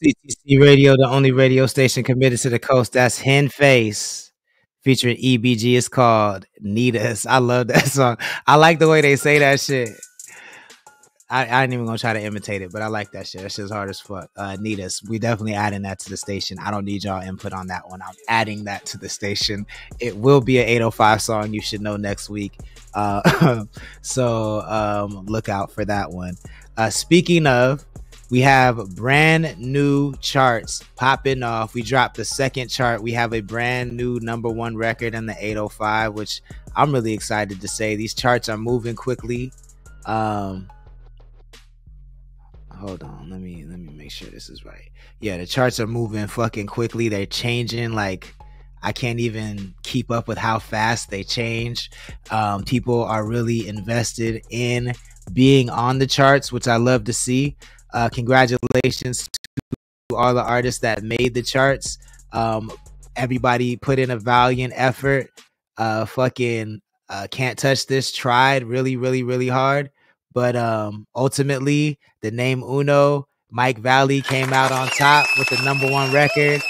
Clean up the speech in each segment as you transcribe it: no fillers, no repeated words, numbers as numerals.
CTC Radio, the only radio station committed to the coast. That's Hen Face featuring EBG. It's called Need Us. I love that song. I like the way they say that shit. I ain't even gonna try to imitate it, but I like that shit. That shit's hard as fuck. Need Us. We definitely adding that to the station. I don't need y'all input on that one. I'm adding that to the station. It will be an 805 song. You should know next week. So look out for that one. Speaking of, we have brand new charts popping off. We dropped the second chart. We have a brand new #1 record in the 805, which I'm really excited to say. These charts are moving quickly. Hold on, let me make sure this is right. Yeah, the charts are moving fucking quickly. They're changing like I can't even keep up with how fast they change. People are really invested in being on the charts, which I love to see. Congratulations to all the artists that made the charts. Everybody put in a valiant effort. Can't Touch This tried really, really, really hard. But ultimately, the name Uno, Mike Valley, came out on top with the #1 record.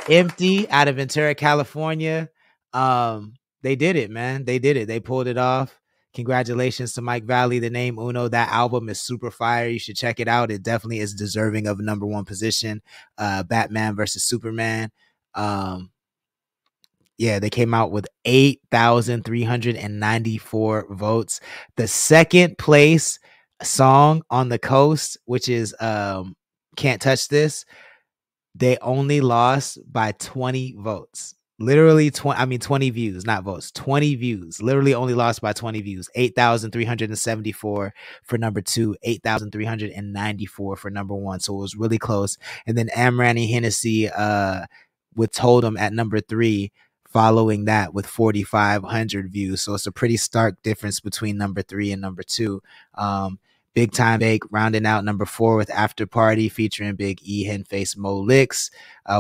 Empty out of Ventura, California. They did it, man. They did it. They pulled it off. Congratulations to Mike Valley. The name Uno, that album is super fire. You should check it out. It definitely is deserving of a #1 position. Batman versus Superman. Yeah, they came out with 8,394 votes. The second place song on the coast, which is Can't Touch This, they only lost by 20 votes. Literally 20 views, not votes, 20 views. Literally only lost by 20 views. 8,374 for #2, 8,394 for #1. So it was really close. And then Amarany Hennessy with Totem at #3, following that with 4,500 views. So it's a pretty stark difference between #3 and #2. Big Time Bake rounding out #4 with After Party featuring Big E, Hen Face, Molex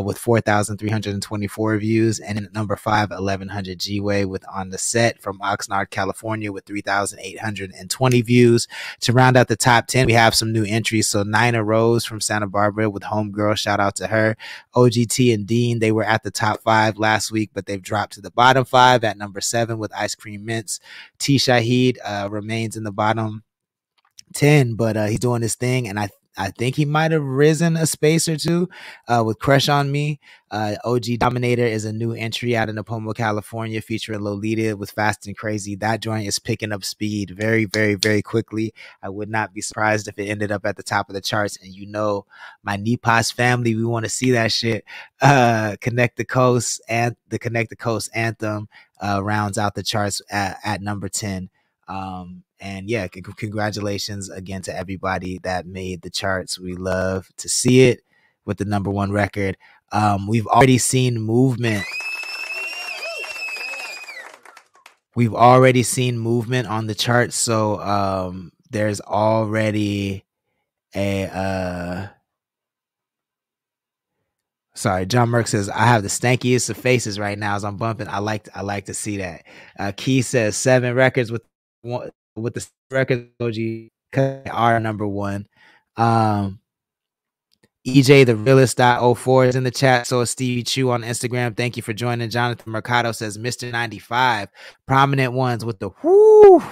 with 4,324 views. And in #5, 1100 G-Way with On the Set from Oxnard, California with 3,820 views. To round out the top 10, we have some new entries. So Nina Rose from Santa Barbara with Homegirl, shout out to her. OGT and Dean, they were at the top 5 last week, but they've dropped to the bottom 5 at #7 with Ice Cream Mints. T Shahid remains in the bottom 10, but he's doing his thing, and I think he might have risen a space or two with Crush on Me. OG Dominator is a new entry out of Napomo, California, featuring Lolita with Fast and Crazy. That joint is picking up speed very, very, very quickly. I would not be surprised if it ended up at the top of the charts. And you know, my Nipas family, we want to see that shit. Connect the Coast and the Connect the Coast anthem rounds out the charts at #10. And yeah, congratulations again to everybody that made the charts. We love to see it with the #1 record. We've already seen movement. We've already seen movement on the charts. So there's already a sorry, John Merck says, I have the stankiest of faces right now as I'm bumping. I like to see that. Key says 7 records with the record OG are #1. EJ the Realist .04 is in the chat. So is Stevie Chu on Instagram. Thank you for joining. Jonathan Mercado says Mr. 95, prominent ones with the whoo.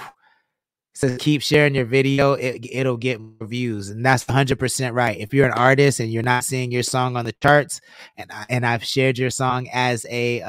Says keep sharing your video, it'll get more views, and that's 100% right. If you're an artist and you're not seeing your song on the charts, and I've shared your song as a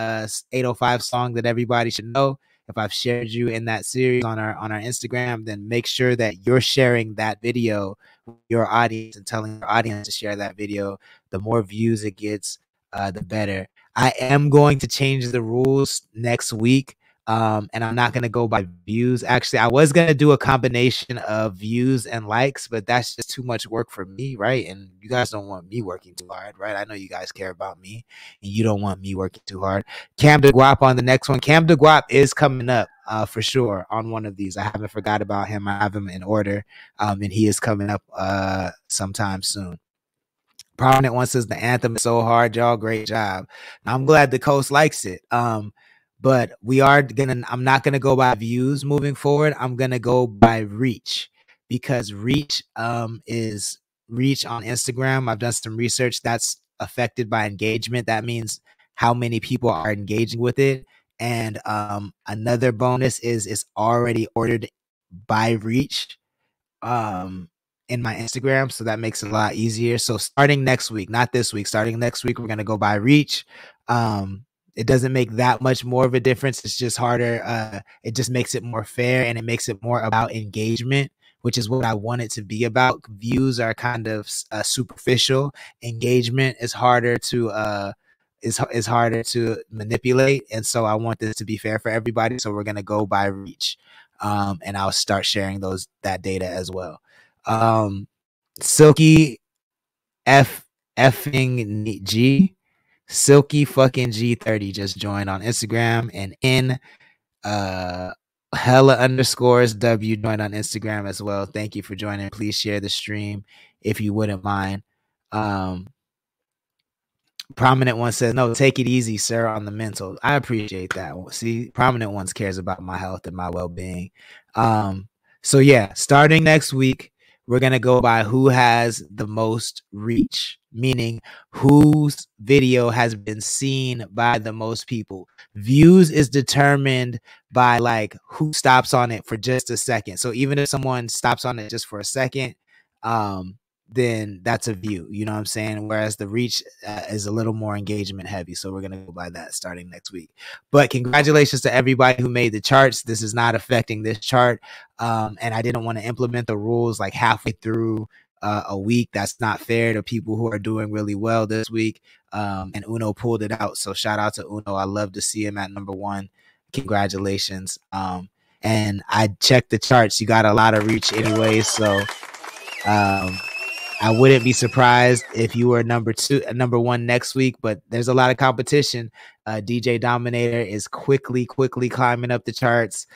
805 song that everybody should know. If I've shared you in that series on our Instagram, then make sure that you're sharing that video with your audience and telling your audience to share that video. The more views it gets, the better. I am going to change the rules next week. And I'm not going to go by views. Actually, I was going to do a combination of views and likes, but that's just too much work for me, right? And you guys don't want me working too hard, right? I know you guys care about me, and you don't want me working too hard. Cam de Guap on the next one. Cam de Guap is coming up for sure on one of these. I haven't forgot about him. I have him in order, and he is coming up sometime soon. Prominent one says the anthem is so hard, y'all. Great job. Now, I'm glad the Coast likes it. But I'm not gonna go by views moving forward. I'm gonna go by reach, because reach is reach on Instagram. I've done some research. That's affected by engagement. That means how many people are engaging with it. And another bonus is it's already ordered by reach in my Instagram, so that makes it a lot easier. So starting next week, not this week, starting next week, we're gonna go by reach. It doesn't make that much more of a difference. It's just harder. It just makes it more fair, and it makes it more about engagement, which is what I want it to be about. Views are kind of superficial. Engagement is harder to is harder to manipulate, and so I want this to be fair for everybody. So we're gonna go by reach, and I'll start sharing that data as well. Silky effing G. Silky fucking G30 just joined on Instagram, and in hella underscores W joined on Instagram as well. Thank you for joining. Please share the stream if you wouldn't mind. Prominent One says, no, take it easy, sir, on the mental. I appreciate that. See, Prominent Ones cares about my health and my well-being. So yeah, starting next week, we're going to go by who has the most reach, meaning whose video has been seen by the most people. Views is determined by like who stops on it for just a second. So even if someone stops on it just for a second, then that's a view, you know what I'm saying? Whereas the reach is a little more engagement heavy. So we're going to go by that starting next week. But congratulations to everybody who made the charts. This is not affecting this chart. And I didn't want to implement the rules like halfway through a week. That's not fair to people who are doing really well this week. And Uno pulled it out. So shout out to Uno. I love to see him at #1. Congratulations. And I checked the charts. You got a lot of reach anyway. So I wouldn't be surprised if you were #1 next week, but there's a lot of competition. DJ Dominator is quickly climbing up the charts.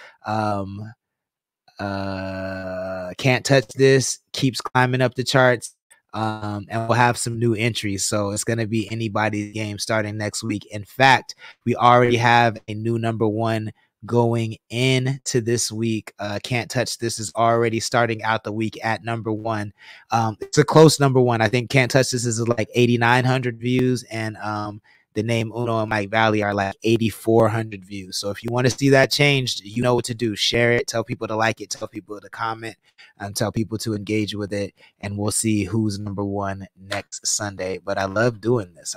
Can't Touch This keeps climbing up the charts. And we'll have some new entries. So it's going to be anybody's game starting next week. In fact, we already have a new #1 going into this week. Can't Touch This is already starting out the week at #1. It's a close #1. I think Can't Touch This is like 8,900 views, and the name Uno and Mike Valley are like 8,400 views. So if you want to see that changed, you know what to do. Share it, tell people to like it, tell people to comment, and tell people to engage with it, and we'll see who's #1 next Sunday. But I love doing this.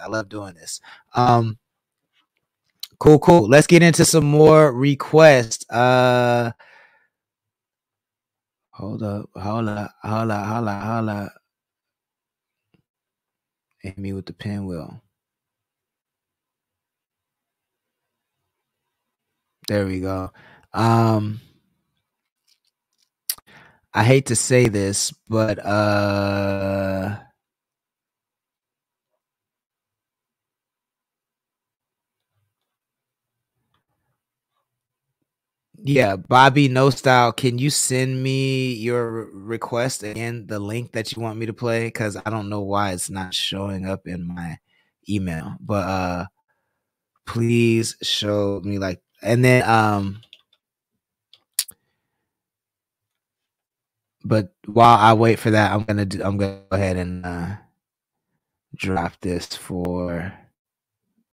Cool. Let's get into some more requests. Hold up. Hit me with the pinwheel. There we go. I hate to say this, but yeah, Bobby No Style, can you send me your request again, the link that you want me to play? Because I don't know why it's not showing up in my email. But please show me like, and then but while I wait for that, I'm gonna go ahead and drop this for